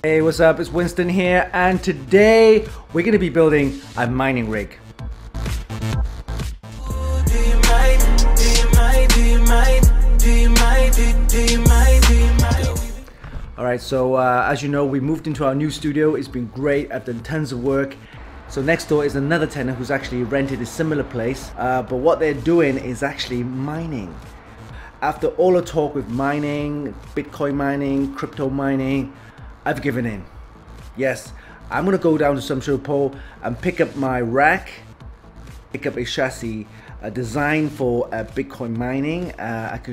Hey, what's up? It's Winston here, and today we're going to be building a mining rig. Alright, so as you know, we moved into our new studio. It's been great. I've done tons of work. So next door is another tenant who's actually rented a similar place, but what they're doing is actually mining. After all the talk with mining, Bitcoin mining, crypto mining, I've given in. Yes, I'm gonna go down to some sort of pole and pick up my rack, pick up a chassis designed for Bitcoin mining.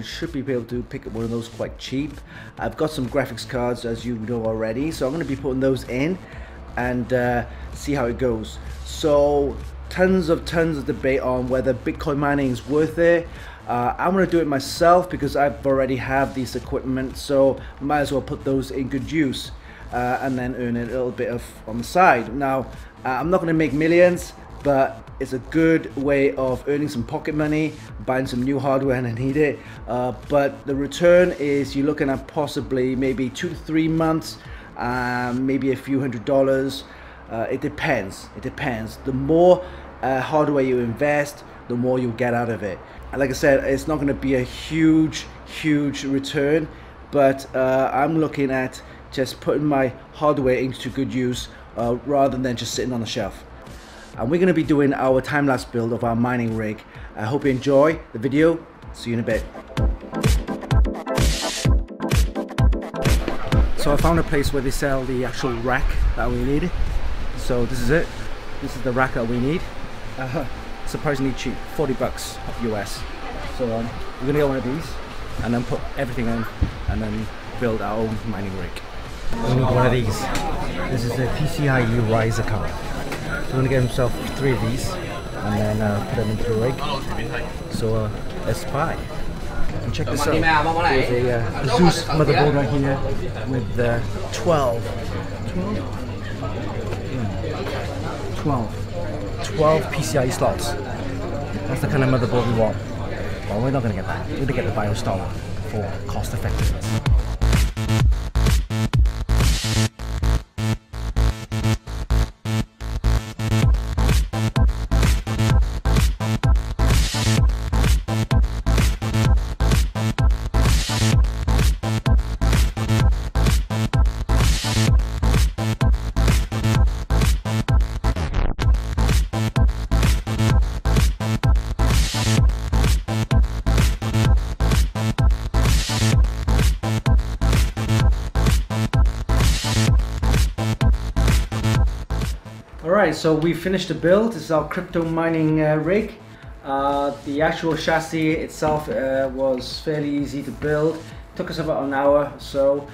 Should be able to pick up one of those quite cheap. I've got some graphics cards, as you know already, so I'm gonna be putting those in and see how it goes. So tons of debate on whether Bitcoin mining is worth it. I'm gonna do it myself because I've already have these equipment, so might as well put those in good use and then earn a little bit of on the side. Now I'm not gonna make millions, but it's a good way of earning some pocket money, buying some new hardware when I need it, but the return is you're looking at possibly maybe 2 to 3 months, maybe a few $100s. It depends. The more hardware you invest, the more you'll get out of it. And like I said, it's not going to be a huge return, but I'm looking at just putting my hardware into good use rather than just sitting on the shelf. And we're going to be doing our time-lapse build of our mining rig. I hope you enjoy the video. See you in a bit. So I found a place where they sell the actual rack that we need. So this is it. This is the rack that we need. Surprisingly cheap, 40 bucks US. So we're gonna get one of these and then put everything in and then build our own mining rig. We need one of these. This is the PCIe riser card. So we're gonna get himself 3 of these and then put them into the rig. So let's buy. And check this out. There's a Zeus motherboard right here with 12 PCIe slots. That's the kind of motherboard we want. Well, we're not going to get that. We're going to get the BIOS one for cost effectiveness. Alright, so we finished the build. This is our crypto mining rig. The actual chassis itself was fairly easy to build. It took us about an hour or so.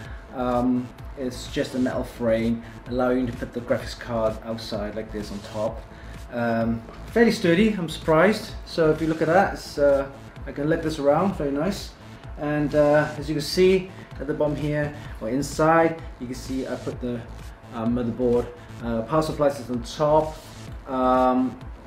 It's just a metal frame allowing you to put the graphics card outside like this on top. Fairly sturdy, I'm surprised. So if you look at that, it's, I can let this around, very nice. And as you can see at the bottom here, or inside, you can see I put the motherboard. Power supply is on top.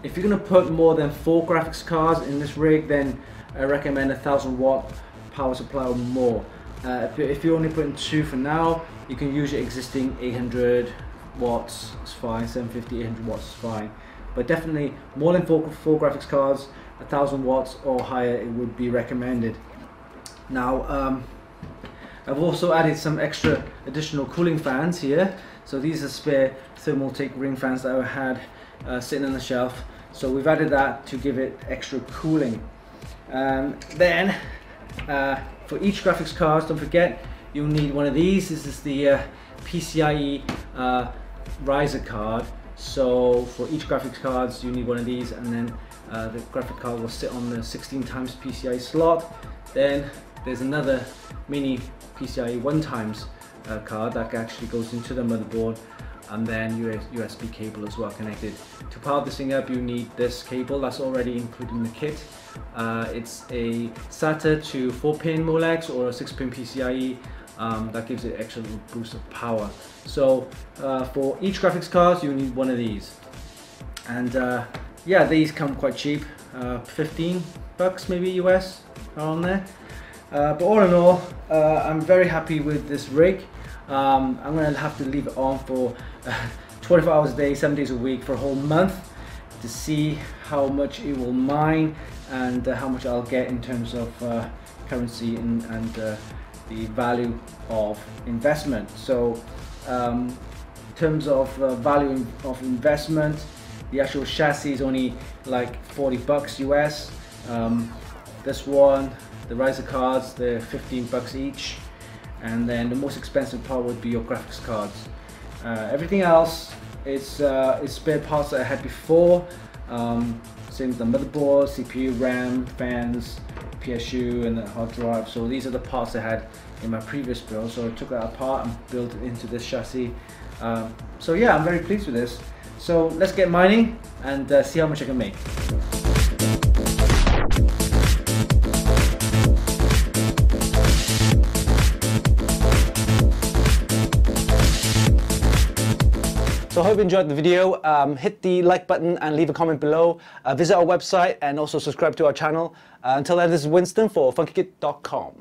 If you're going to put more than 4 graphics cards in this rig, then I recommend a 1000-watt power supply or more. If you're only putting 2 for now, you can use your existing 800 watts, it's fine, 750, 800 watts is fine. But definitely more than 4 graphics cards, 1000 watts or higher, it would be recommended. Now, I've also added some extra additional cooling fans here. So these are spare Thermaltake ring fans that I had sitting on the shelf. So we've added that to give it extra cooling. Then for each graphics card, don't forget you'll need one of these. This is the PCIe riser card. So for each graphics cards you need one of these, and then the graphic card will sit on the 16 times PCIe slot. Then there's another mini PCIe 1 times card that actually goes into the motherboard, and then USB cable as well connected. To power this thing up, you need this cable that's already included in the kit. It's a SATA to 4-pin Molex or a 6-pin PCIe. That gives it extra little boost of power. So for each graphics card, you need one of these. And yeah, these come quite cheap, 15 bucks maybe US around there. But all in all, I'm very happy with this rig. I'm going to have to leave it on for 24 hours a day, 7 days a week for a whole month to see how much it will mine and how much I'll get in terms of currency and the value of investment. So in terms of value of investment, the actual chassis is only like 40 bucks US. This one, the riser cards, they're 15 bucks each. And then the most expensive part would be your graphics cards. Everything else is spare parts that I had before. Same with the motherboard, CPU, RAM, fans, PSU, and the hard drive. So these are the parts I had in my previous build. So I took that apart and built it into this chassis. So yeah, I'm very pleased with this. So let's get mining and see how much I can make. So I hope you enjoyed the video. Hit the like button and leave a comment below. Visit our website and also subscribe to our channel. Until then, this is Winston for Funkykit.com.